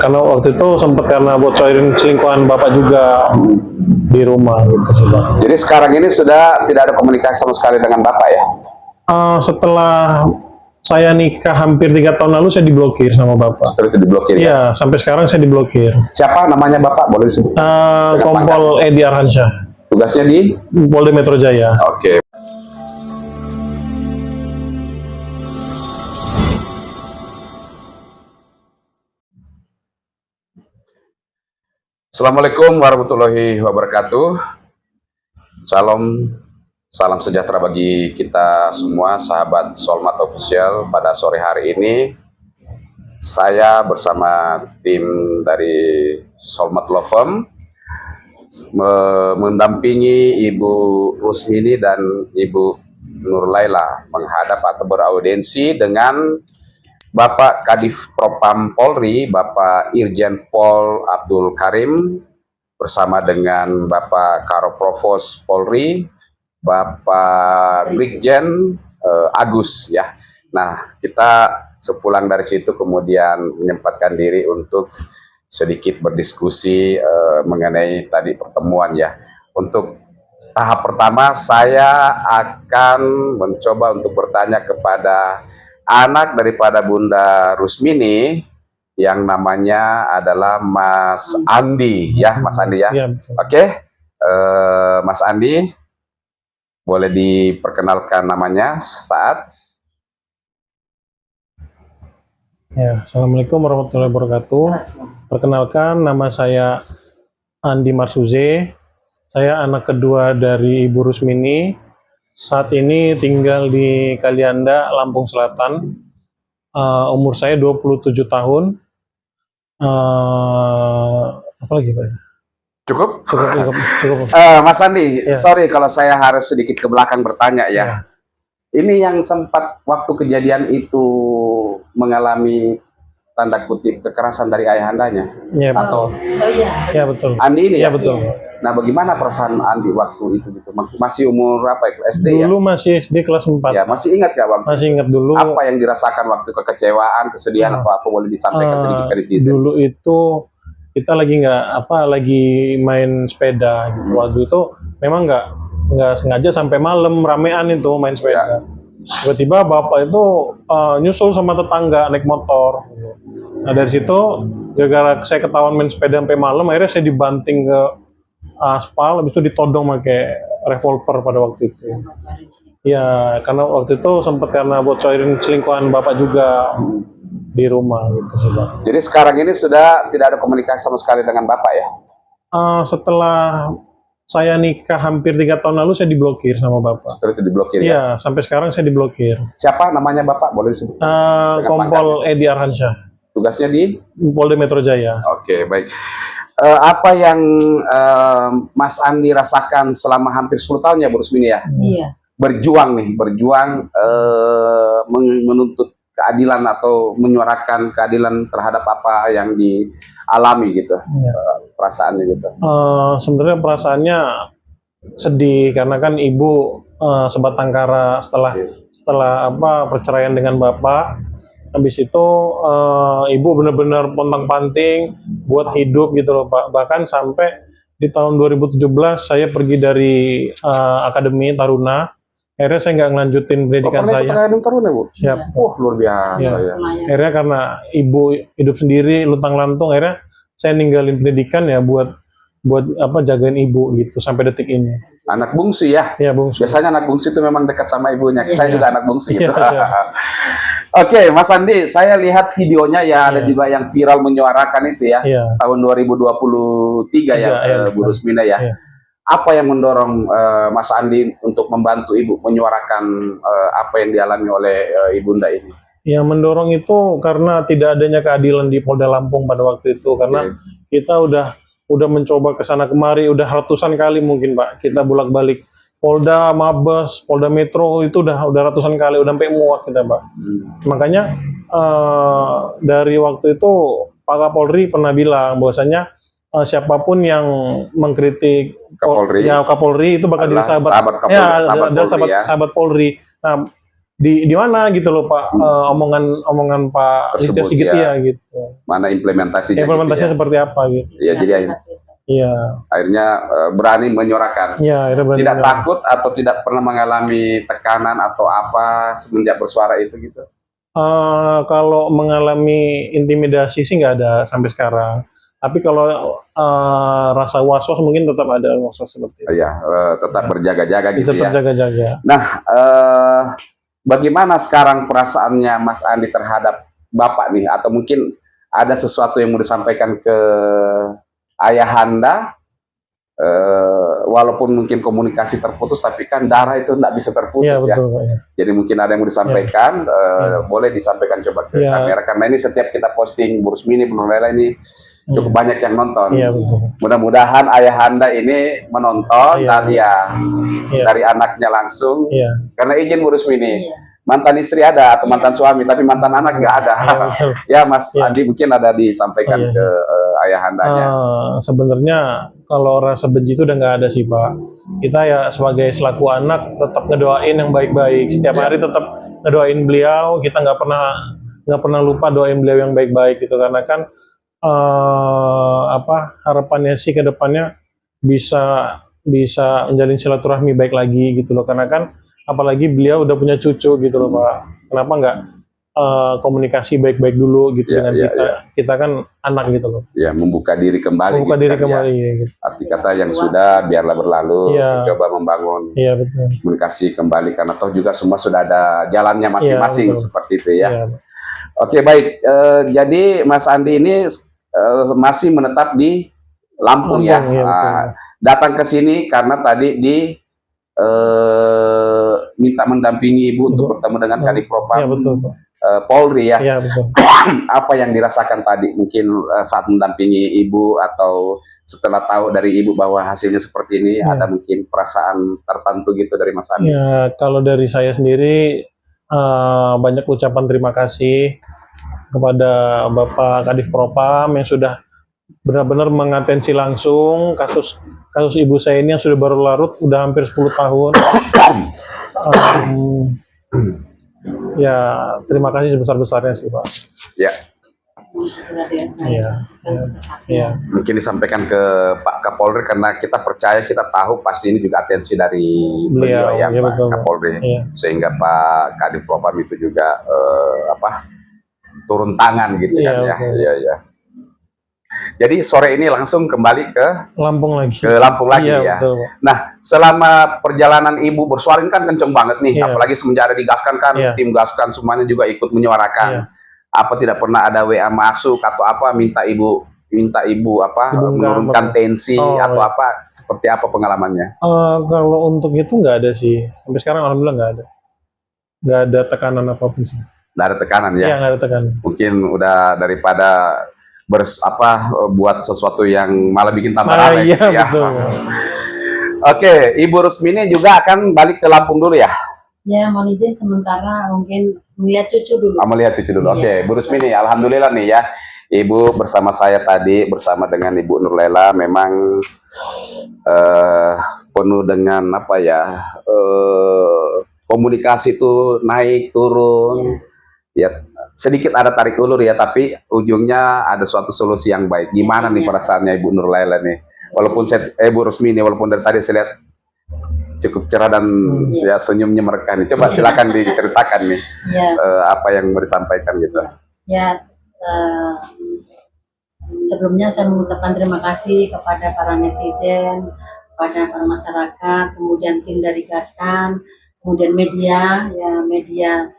Karena waktu itu sempat karena bocorin selingkuhan bapak juga di rumah gitu sih Bang. Jadi sekarang ini sudah tidak ada komunikasi sama sekali dengan bapak ya? Setelah saya nikah hampir 3 tahun lalu saya diblokir sama bapak. Setelah itu diblokir ya? Iya, sampai sekarang saya diblokir. Siapa namanya bapak? Boleh disebut? Kompol Edi Arhansyah, Tugasnya di? Polda Metro Jaya. Oke. Assalamualaikum warahmatullahi wabarakatuh. Salam sejahtera bagi kita semua, sahabat Solmat Official. Pada sore hari ini, saya bersama tim dari Solmat Law Firm mendampingi Ibu Rusmini dan Ibu Nur Laila menghadap atau beraudiensi dengan Bapak Kadif Propam Polri, Bapak Irjen Pol Abdul Karim, bersama dengan Bapak Karo Provos Polri, Bapak Brigjen Agus ya. Nah, kita sepulang dari situ kemudian menyempatkan diri untuk sedikit berdiskusi mengenai tadi pertemuan ya. Untuk tahap pertama saya akan mencoba untuk bertanya kepada anak daripada Bunda Rusmini yang namanya adalah Mas Andi ya, Mas Andi ya. Ya, Oke, Mas Andi boleh diperkenalkan namanya saat. Ya, Assalamualaikum warahmatullahi wabarakatuh. Perkenalkan, nama saya Andi Marsuze. Saya anak kedua dari Ibu Rusmini. Saat ini tinggal di Kalianda, Lampung Selatan. Umur saya 27 tahun. Apa lagi Pak? Cukup? Cukup. Mas Andi, Ya. sorry kalau saya harus sedikit ke belakang bertanya ya. Ya. Ini yang sempat waktu kejadian itu mengalami tanda kutip kekerasan dari ayahandanya Ya, atau ya betul. Andi ini Ya ya? betul. Nah, bagaimana perasaan Andi waktu itu gitu? Masih umur apa ya? SD ya? Dulu masih SD kelas 4. Ya, masih ingat gak waktu? Masih ingat dulu. Apa yang dirasakan waktu kekecewaan, kesedihan atau apa, boleh disampaikan sedikit ke netizen? Dulu itu kita lagi main sepeda gitu. Waktu itu memang nggak sengaja sampai malam ramean itu main sepeda. Tiba-tiba bapak itu nyusul sama tetangga naik motor. Nah dari situ gara-gara saya ketahuan main sepeda sampai malam, akhirnya saya dibanting ke aspal, habis itu ditodong pakai revolver pada waktu itu. Ya karena waktu itu sempat karena bocorin selingkuhan bapak juga di rumah gitu sih Bang. Jadi sekarang ini sudah tidak ada komunikasi sama sekali dengan bapak ya? Setelah saya nikah hampir 3 tahun lalu saya diblokir sama bapak. Setelah itu diblokir ya? Iya, sampai sekarang saya diblokir. Siapa namanya bapak? Boleh disebut? Kompol Edi Arhansyah, Tugasnya di? Polda Metro Jaya. Oke, baik. Apa yang Mas Andi rasakan selama hampir 10 tahun ya Bu Rusmini ya? Iya. Berjuang menuntut keadilan atau menyuarakan keadilan terhadap apa yang dialami gitu. Iya. Perasaannya gitu. Sebenarnya perasaannya sedih karena kan ibu sebatang kara setelah perceraian dengan bapak. Habis itu ibu benar-benar pontang-panting buat hidup gitu loh Pak. Bahkan sampai di tahun 2017 saya pergi dari Akademi Taruna. Akhirnya saya nggak ngelanjutin pendidikan saya. Akademi Taruna Bu? Siap. Luar biasa ya. Akhirnya karena ibu hidup sendiri, luntang-lantung, akhirnya saya ninggalin pendidikan ya buat jagain ibu gitu sampai detik ini. Anak bungsu ya? Iya bungsu. Biasanya anak bungsu itu memang dekat sama ibunya. Saya juga anak bungsu gitu. Iya. Oke, Mas Andi, saya lihat videonya ya, ada juga yang viral menyuarakan itu ya, tahun 2023 ya, Bu Rusmina ya. Iya. Apa yang mendorong Mas Andi untuk membantu Ibu menyuarakan apa yang dialami oleh Ibunda ini? Yang mendorong itu karena tidak adanya keadilan di Polda Lampung pada waktu itu, karena kita udah mencoba ke sana kemari, udah ratusan kali mungkin Pak, kita bolak-balik Polda, Mabes, Polda Metro itu udah ratusan kali, udah sampai muak kita Pak. Makanya dari waktu itu Pak Kapolri pernah bilang bahwasanya siapapun yang mengkritik Kapolri itu bakal jadi sahabat Polri. Nah, di mana gitu loh Pak, omongan Pak Listio Tersebut, Sigit ya. ya gitu. Mana implementasinya Implementasinya gitu seperti apa gitu. ya. Jadi Iya. akhirnya berani menyuarakan. Iya, akhirnya berani Tidak menyuarakan. takut atau tidak pernah mengalami tekanan atau apa semenjak bersuara itu gitu. Kalau mengalami intimidasi sih nggak ada sampai sekarang. Tapi kalau rasa was-was mungkin tetap ada was-was seperti itu. Ya, tetap Ya. berjaga-jaga gitu Tetap ya. jaga-jaga. Nah, bagaimana sekarang perasaannya Mas Andi terhadap Bapak nih? Atau mungkin ada sesuatu yang mau disampaikan ke ayahanda? Walaupun mungkin komunikasi terputus, tapi kan darah itu tidak bisa terputus Iya, betul, Pak, ya. Jadi mungkin ada yang mau disampaikan, boleh disampaikan coba ke Ya. kamera. Karena ini setiap kita posting Bu Rusmini, Bu Nurlaila ini cukup banyak yang nonton. Iya, betul. Mudah-mudahan ayahanda ini menonton Iya. dan ya Iya. dari anaknya langsung. Iya. Karena izin Bu Rusmini, mantan istri ada atau mantan suami, tapi mantan anak nggak ada. Iya, betul. Ya Mas Iya. Andi mungkin ada disampaikan Iya. ke ayahandanya. Sebenarnya kalau rasa benci itu udah nggak ada sih Pak. Kita ya sebagai selaku anak tetap ngedoain yang baik-baik. Setiap Ya. hari tetap ngedoain beliau. Kita nggak pernah lupa doain beliau yang baik-baik gitu. Karena kan harapannya sih ke depannya bisa menjalin silaturahmi baik lagi gitu loh. Karena kan apalagi beliau udah punya cucu gitu loh Pak. Kenapa nggak komunikasi baik-baik dulu gitu dengan kita. Kita kan anak gitu loh. Ya, membuka diri kembali. Membuka gitu diri kan, kembali ya. gitu. Arti kata yang sudah biarlah berlalu, Iya. coba membangun Iya, betul. komunikasi kembali karena toh juga semua sudah ada jalannya masing-masing, Iya, betul. seperti itu ya. Iya. Oke, baik. Jadi Mas Andi ini masih menetap di Lampung, ya. Iya, betul. Datang ke sini karena tadi minta mendampingi Ibu untuk bertemu dengan Kadif Propam Iya, betul, Pak. Polri ya. Iya, betul. Apa yang dirasakan tadi mungkin saat mendampingi Ibu atau setelah tahu dari Ibu bahwa hasilnya seperti ini, Iya. ada mungkin perasaan tertentu gitu dari Mas Andi? Ya, kalau dari saya sendiri banyak ucapan terima kasih kepada Bapak Kadif Propam yang sudah benar-benar mengatensi langsung kasus ibu saya ini yang sudah baru larut udah hampir 10 tahun. Ya, terima kasih sebesar-besarnya sih Pak. Ya, Iya. Iya. mungkin disampaikan ke Pak Kapolri karena kita percaya, kita tahu pasti ini juga atensi dari beliau ya, iya, Pak betul, Pak. Kapolri, Iya. sehingga Pak Kadif Propam itu juga turun tangan gitu Iya, kan ya. betul. Iya, iya. Jadi sore ini langsung kembali ke Lampung lagi. Lampung lagi, Iya, ya. betul, Pak. Nah, selama perjalanan Ibu bersuara ini kan kenceng banget nih, Iya. apalagi semenjak ada digaskan kan, Iya. tim gaskan semuanya juga ikut menyuarakan. Iya. Apa tidak pernah ada WA masuk atau apa minta Ibu menurunkan Betul. tensi atau iya. apa, seperti apa pengalamannya? Kalau untuk itu nggak ada sih. Sampai sekarang alhamdulillah nggak ada. Nggak ada tekanan apapun sih. Nggak ada tekanan ya? Iya, nggak ada tekanan. Mungkin udah daripada buat sesuatu yang malah bikin tambah rame. Iya, gitu ya. betul. Oke, Ibu Rusmini juga akan balik ke Lampung dulu ya? Ya, mohon izin sementara mungkin melihat cucu dulu. Kamu lihat cucu dulu. Iya. Oke, Bu Rusmini, alhamdulillah nih ya. Ibu bersama saya tadi, bersama dengan Ibu Nurlaila, memang penuh dengan komunikasi itu naik turun. Ya, sedikit ada tarik ulur ya, tapi ujungnya ada suatu solusi yang baik. Gimana nih perasaannya Ibu Nurlaila nih? Walaupun Bu Rusmini, walaupun dari tadi saya lihat cukup cerah dan ya senyumnya mereka nih. Coba silakan diceritakan nih Ya, apa yang mau disampaikan gitu. ya sebelumnya saya mengucapkan terima kasih kepada para netizen, kepada para masyarakat, kemudian tim dari Gaskan, kemudian media, ya media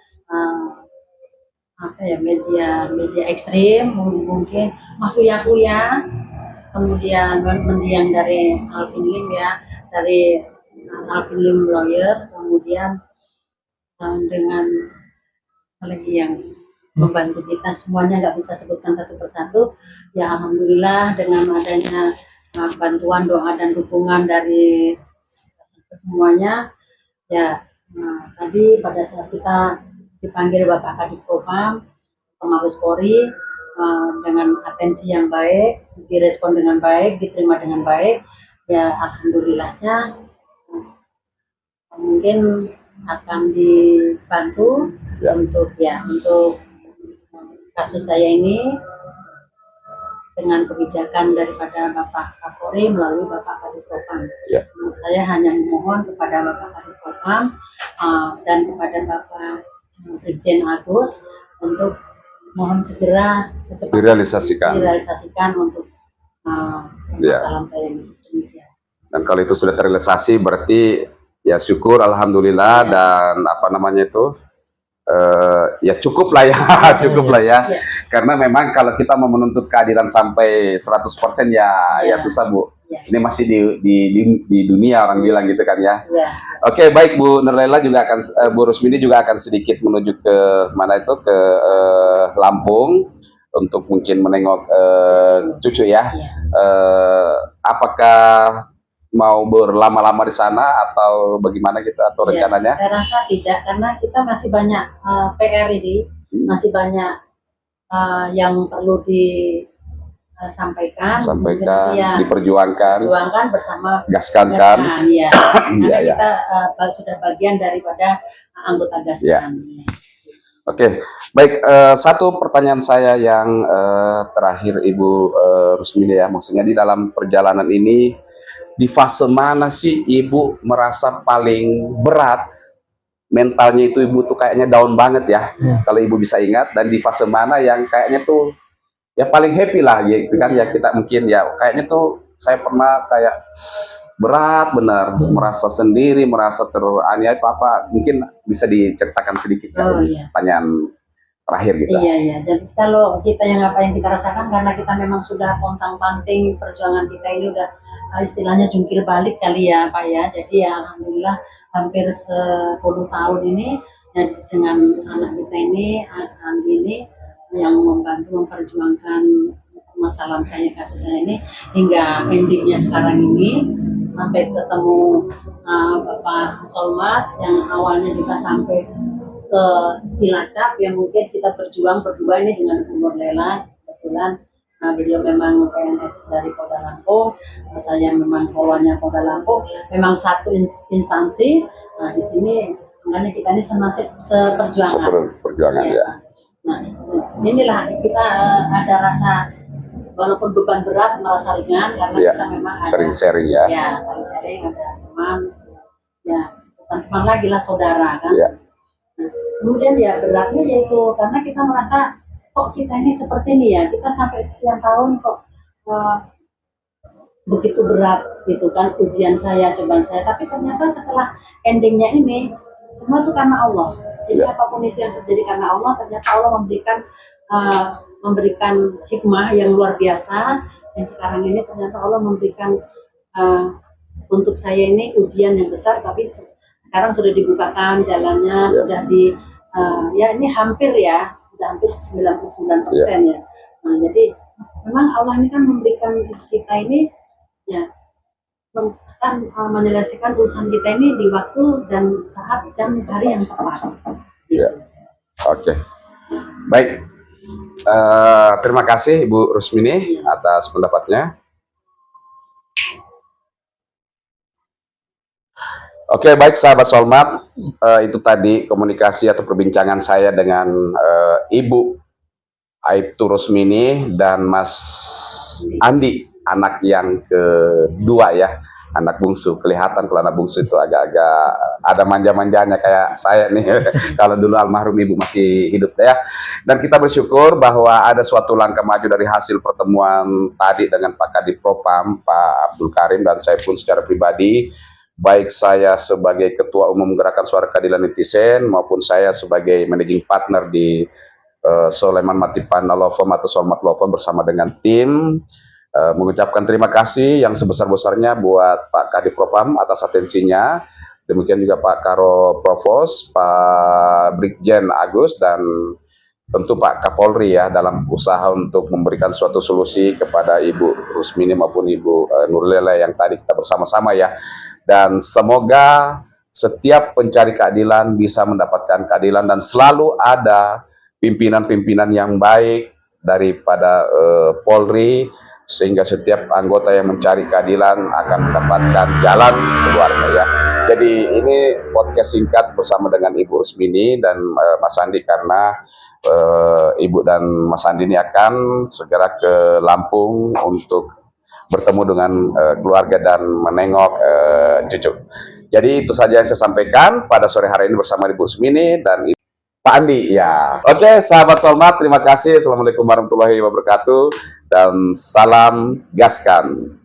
media ekstrim mungkin Mas Uya, kemudian mendiang dari Alvin Lim ya, dari Alvin Lim Lawyer, kemudian dengan lagi yang membantu kita semuanya, nggak bisa sebutkan satu persatu. Ya alhamdulillah dengan adanya bantuan, doa dan dukungan dari semuanya ya. Tadi pada saat kita dipanggil Bapak Kadif Propam ke Mabes Polri dengan atensi yang baik, direspon dengan baik, diterima dengan baik ya, alhamdulillahnya. Mungkin akan dibantu Ya. untuk kasus saya ini dengan kebijakan daripada Bapak Kapolri melalui Bapak Kadipropam. Ya. Saya hanya memohon kepada Bapak Kadipropam dan kepada Bapak Brigjen Agus untuk mohon segera secepatnya direalisasikan untuk permasalahan saya ini. Demikian. Dan kalau itu sudah terrealisasi berarti ya syukur alhamdulillah dan apa namanya itu ya cukup lah ya cukup lah ya. Karena memang kalau kita mau menuntut keadilan sampai 100% ya susah Bu. Ini masih di dunia orang bilang gitu kan ya. Oke, baik Bu Nurlaila juga akan Bu Rusmini juga akan sedikit menuju ke mana itu ke Lampung untuk mungkin menengok cucu ya. Apakah mau berlama-lama di sana atau bagaimana gitu atau rencananya? Saya rasa tidak, karena kita masih banyak PR ini, masih banyak yang perlu disampaikan, diperjuangkan bersama, gaskan kan? Ya. Karena kita sudah bagian daripada anggota gaskan. Oke, baik. Satu pertanyaan saya yang terakhir Ibu Rusmini ya, maksudnya di dalam perjalanan ini di fase mana sih Ibu merasa paling berat mentalnya itu? Ibu tuh kayaknya down banget ya, kalau Ibu bisa ingat. Dan di fase mana yang kayaknya tuh ya paling happy lah gitu kan ya, kita mungkin ya kayaknya tuh saya pernah kayak berat benar, merasa sendiri, merasa teraniaya itu apa, mungkin bisa diceritakan sedikit ya, pertanyaan terakhir gitu. Iya. Jadi kalau kita apa yang kita rasakan, karena kita memang sudah pontang-panting perjuangan kita ini udah istilahnya jungkir balik kali ya Pak ya. Jadi ya alhamdulillah hampir 10 tahun ini ya, dengan anak kita ini, Andi ini yang membantu memperjuangkan permasalahan saya, kasus saya ini hingga endingnya sekarang ini, sampai ketemu Bapak Solmat yang awalnya kita sampai ke Cilacap, yang mungkin kita berjuang berdua ini dengan Bu Nurlaila. Kebetulan beliau memang PNS dari Polda Lampung, saya memang polanya Polda Lampung, memang satu instansi. Nah di sini makanya kita ini seperjuangan ya. Nah inilah kita ada rasa, walaupun beban berat merasa ringan karena kita memang ada sering sharing ya. Ya sering sharing, ada teman ya, bukan teman lagi lah, saudara kan. Kemudian ya beratnya yaitu karena kita merasa kok kita ini seperti ini ya, kita sampai sekian tahun kok begitu berat gitu kan ujian saya, cobaan saya, tapi ternyata setelah endingnya ini semua itu karena Allah. Jadi apapun itu yang terjadi karena Allah, ternyata Allah memberikan hikmah yang luar biasa, yang sekarang ini ternyata Allah memberikan untuk saya ini ujian yang besar, tapi sekarang sudah dibukakan jalannya, sudah ya ini hampir ya, sudah hampir 99% ya. Nah, jadi memang Allah ini kan memberikan kita ini ya, akan menyelesaikan urusan kita ini di waktu dan saat, jam, hari yang tepat. Gitu. Oke. Baik. Terima kasih Ibu Rusmini atas pendapatnya. Oke, baik sahabat Solmat, itu tadi komunikasi atau perbincangan saya dengan Ibu Aibtu Rusmini dan Mas Andi, anak yang kedua ya, anak bungsu. Kelihatan kalau anak bungsu itu agak-agak ada manja-manjanya kayak saya nih. Kalau dulu almarhum Ibu masih hidup ya. Dan kita bersyukur bahwa ada suatu langkah maju dari hasil pertemuan tadi dengan Pak Kadipropam, Pak Abdul Karim, dan saya pun secara pribadi, baik saya sebagai Ketua Umum Gerakan Suara Keadilan Netizen maupun saya sebagai Managing Partner di Soleman Matipana Law Firm atau Solmat Law Firm bersama dengan tim mengucapkan terima kasih yang sebesar-besarnya buat Pak Kadipropam atas atensinya. Demikian juga Pak Karo Provos, Pak Brigjen Agus, dan tentu Pak Kapolri ya dalam usaha untuk memberikan suatu solusi kepada Ibu Rusmini maupun Ibu Nurlaila yang tadi kita bersama-sama ya. Dan semoga setiap pencari keadilan bisa mendapatkan keadilan dan selalu ada pimpinan-pimpinan yang baik daripada Polri, sehingga setiap anggota yang mencari keadilan akan mendapatkan jalan keluarnya ya. Jadi ini podcast singkat bersama dengan Ibu Rusmini dan Mas Andi, karena Ibu dan Mas Andi ini akan segera ke Lampung untuk bertemu dengan keluarga dan menengok cucu. Jadi itu saja yang saya sampaikan pada sore hari ini bersama Ibu Rusmini dan Pak Andi. Ya, oke, sahabat Solmat, terima kasih. Assalamualaikum warahmatullahi wabarakatuh dan salam gaskan.